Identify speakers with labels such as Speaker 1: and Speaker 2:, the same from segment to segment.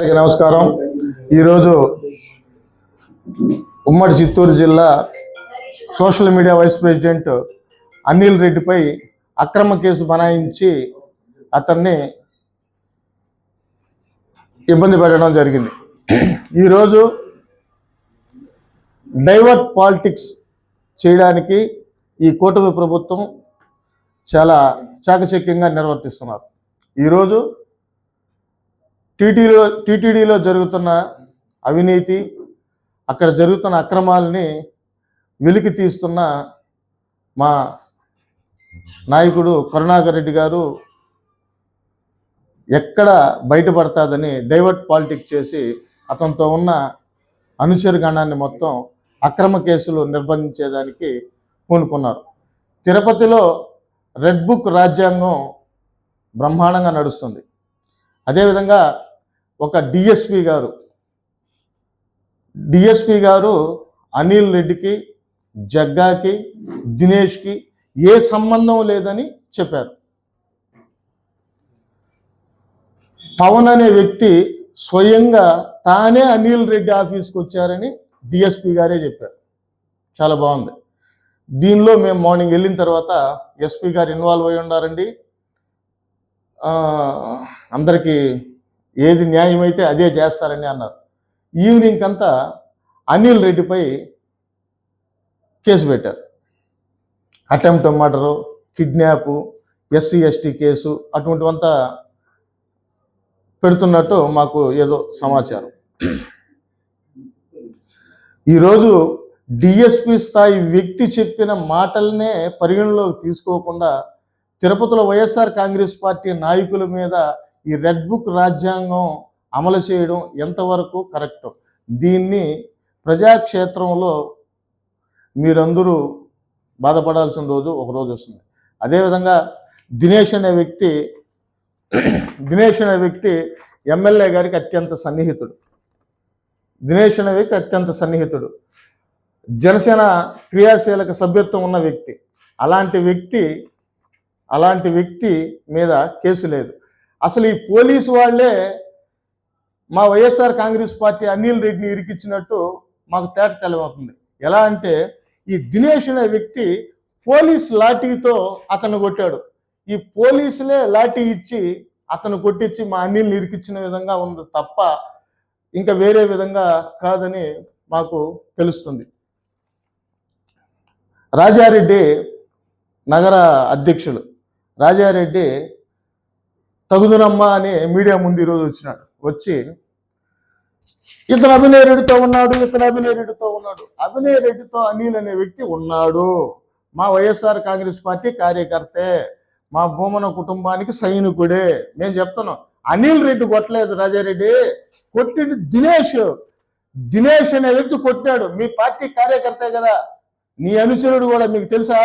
Speaker 1: నమస్కారం. ఈరోజు ఉమ్మడి చిత్తూరు జిల్లా social media vice president Anil రెడ్డిపై అక్రమ కేసు బనాయించి అతన్ని ఇబ్బంది పెట్టడం జరిగింది. ఈరోజు డైవర్ట్ పాలిటిక్స్ చేయడానికి ఈ కూటమి ప్రభుత్వం చాలా చాకచక్యంగా నిర్వర్తిస్తున్నారు. ఈరోజు టీటీడీలో జరుగుతున్న అవినీతి, అక్కడ జరుగుతున్న అక్రమాలని వెలికి తీస్తున్న మా నాయకుడు కరుణాకర్ రెడ్డి గారు ఎక్కడ బయటపడతాదని డైవర్ట్ పాలిటిక్స్ చేసి అతనితో ఉన్న అనుచరగణాన్ని మొత్తం అక్రమ కేసులు నిర్బంధించేదానికి పూనుకున్నారు. తిరుపతిలో రెడ్ బుక్ రాజ్యాంగం బ్రహ్మాండంగా నడుస్తుంది. అదేవిధంగా ఒక డిఎస్పి గారు అనిల్ రెడ్డికి, జగ్గాకి, దినేష్కి ఏ సంబంధం లేదని చెప్పారు. పవన్ అనే వ్యక్తి స్వయంగా తానే అనిల్ రెడ్డి ఆఫీస్కి వచ్చారని డిఎస్పి గారే చెప్పారు. చాలా బాగుంది. దీనిలో మేము మార్నింగ్ వెళ్ళిన తర్వాత ఎస్పీ గారు ఇన్వాల్వ్ అయి ఉన్నారండి. అందరికీ ఏది న్యాయమైతే అదే చేస్తారని అన్నారు. ఈవినింగ్ అంతా అనిల్ రెడ్డిపై కేసు పెట్టారు. Attempt murder, kidnap, SC ST case అటువంటివంతా పెడుతున్నట్టు మాకు ఏదో సమాచారం. ఈరోజు డిఎస్పి స్థాయి వ్యక్తి చెప్పిన మాటలనే పరిగణలోకి తీసుకోకుండా తిరుపతిలో వైఎస్ఆర్ కాంగ్రెస్ పార్టీ నాయకుల మీద ఈ రెడ్ బుక్ రాజ్యాంగం అమలు చేయడం ఎంతవరకు కరెక్ట్? దీన్ని ప్రజాక్షేత్రంలో మీరందరూ బాధపడాల్సిన రోజు ఒకరోజు వస్తుంది. అదేవిధంగా దినేష్ అనే వ్యక్తి ఎమ్మెల్యే గారికి అత్యంత సన్నిహితుడు. జనసేన క్రియాశీలక సభ్యత్వం ఉన్న వ్యక్తి. అలాంటి వ్యక్తి మీద కేసు లేదు. అసలు ఈ పోలీసు వాళ్ళే మా వైఎస్ఆర్ కాంగ్రెస్ పార్టీ అనిల్ రెడ్డిని ఇరికిచ్చినట్టు మాకు తేట తెలవుతుంది. ఎలా అంటే ఈ దినేష్ అనే వ్యక్తి పోలీస్ లాఠీతో అతను కొట్టాడు. ఈ పోలీసులే లాఠీ ఇచ్చి అతను కొట్టించి మా అనిల్ని ఇరికిచ్చిన విధంగా ఉంది తప్ప ఇంకా వేరే విధంగా కాదని మాకు తెలుస్తుంది. రాజారెడ్డి నగర అధ్యక్షులు రాజారెడ్డి తగుదునమ్మ అని మీడియా ముందు ఈరోజు వచ్చి ఇతను అభినయ్ రెడ్డితో ఉన్నాడు. అభినయ్ రెడ్డితో అనిల్ అనే వ్యక్తి ఉన్నాడు. మా వైఎస్ఆర్ కాంగ్రెస్ పార్టీ కార్యకర్తే, మా భూమన కుటుంబానికి సైనికుడే. నేను చెప్తున్నాను, అనిల్ రెడ్డి కొట్టలేదు. రాజారెడ్డి కొట్టింది దినేష్ అనే వ్యక్తి కొట్టాడు. మీ పార్టీ కార్యకర్తే కదా, నీ అనుచరుడు కూడా మీకు తెలుసా,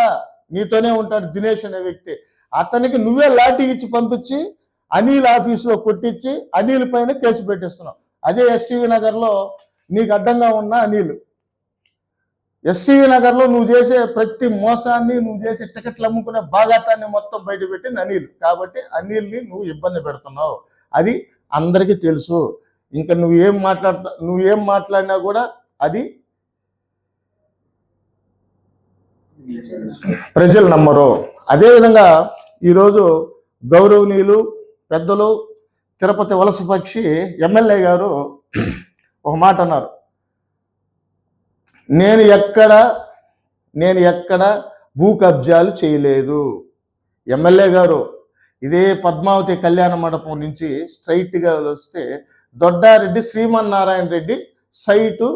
Speaker 1: నీతోనే ఉంటాడు దినేష్ అనే వ్యక్తి. అతనికి నువ్వే లాఠీ ఇచ్చి పంపించి అనిల్ ఆఫీసులో కొట్టించి అనిల్ పైన కేసు పెట్టిస్తున్నావు. అదే ఎస్టీవీ నగర్లో నీకు అడ్డంగా ఉన్న అనిల్, ఎస్టీవీ నగర్లో నువ్వు చేసే ప్రతి మోసాన్ని, నువ్వు చేసే టికెట్లు అమ్ముకునే భాగాతాన్ని మొత్తం బయట పెట్టింది అనిల్. కాబట్టి అనిల్ని నువ్వు ఇబ్బంది పెడుతున్నావు, అది అందరికీ తెలుసు. ఇంకా నువ్వేం మాట్లాడినా కూడా అది ప్రజలు నమ్మరు. అదేవిధంగా ఈరోజు గౌరవనీయులు పెద్దలు తిరుపతి వలసపక్షి ఎమ్మెల్యే గారు ఒక మాట అన్నారు. నేను ఎక్కడ భూ కబ్జాలు చేయలేదు. ఎమ్మెల్యే గారు ఇదే పద్మావతి కళ్యాణ మండపం నుంచి స్ట్రైట్గా వస్తే దొడ్డారెడ్డి శ్రీమన్నారాయణ రెడ్డి సైటు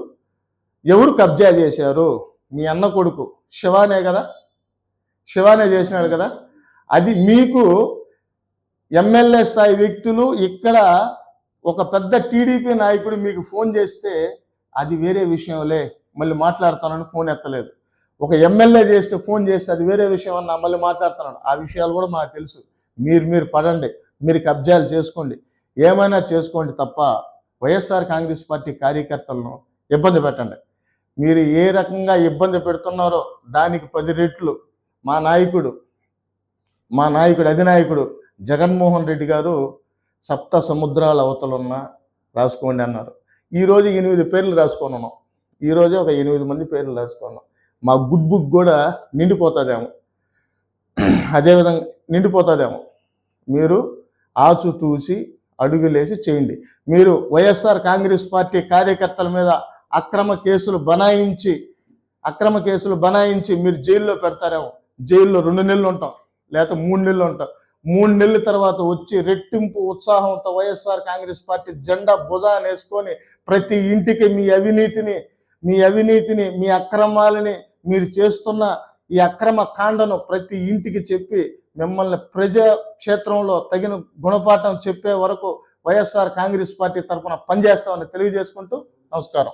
Speaker 1: ఎవరు కబ్జా చేశారు? మీ అన్న కొడుకు శివానే చేసినాడు కదా. అది మీకు ఎమ్మెల్యే స్థాయి వ్యక్తులు ఇక్కడ ఒక పెద్ద టీడీపీ నాయకుడు మీకు ఫోన్ చేస్తే అది వేరే విషయంలే, మళ్ళీ మాట్లాడుతానని ఫోన్ ఎత్తలేదు. ఒక ఎమ్మెల్యే ఫోన్ చేస్తే అది వేరే విషయం అన్న మళ్ళీ మాట్లాడుతున్నాడు. ఆ విషయాలు కూడా మాకు తెలుసు. మీరు పడండి, మీరు కబ్జాలు చేసుకోండి, ఏమైనా చేసుకోండి తప్ప వైఎస్ఆర్ కాంగ్రెస్ పార్టీ కార్యకర్తలను ఇబ్బంది పెట్టండి. మీరు ఏ రకంగా ఇబ్బంది పెడుతున్నారో దానికి 10 రెట్లు మా నాయకుడు అధినాయకుడు జగన్మోహన్ రెడ్డి గారు సప్త సముద్రాల అవతలున్న రాసుకోండి అన్నారు. ఈరోజు 8 పేర్లు రాసుకొని ఉన్నాం. ఈరోజు ఒక 8 మంది పేర్లు రాసుకున్నాం. మా గుడ్ బుక్ కూడా నిండిపోతుందేమో, అదేవిధంగా నిండిపోతుందేమో. మీరు ఆచితూచి అడుగులేసి చేయండి. మీరు వైఎస్ఆర్ కాంగ్రెస్ పార్టీ కార్యకర్తల మీద అక్రమ కేసులు బనాయించి మీరు జైల్లో పెడతారేమో. జైల్లో 2 నెలలు ఉంటాం, లేకపోతే 3 నెలలు ఉంటాం. 3 నెలల తర్వాత వచ్చి రెట్టింపు ఉత్సాహంతో వైఎస్ఆర్ కాంగ్రెస్ పార్టీ జెండా భుజాన వేసుకొని ప్రతి ఇంటికి మీ అవినీతిని మీ అక్రమాలని మీరు చేస్తున్న ఈ అక్రమ కాండను ప్రతి ఇంటికి చెప్పి మిమ్మల్ని ప్రజాక్షేత్రంలో తగిన గుణపాఠం చెప్పే వరకు వైఎస్ఆర్ కాంగ్రెస్ పార్టీ తరఫున పనిచేస్తామని తెలియజేసుకుంటూ నమస్కారం.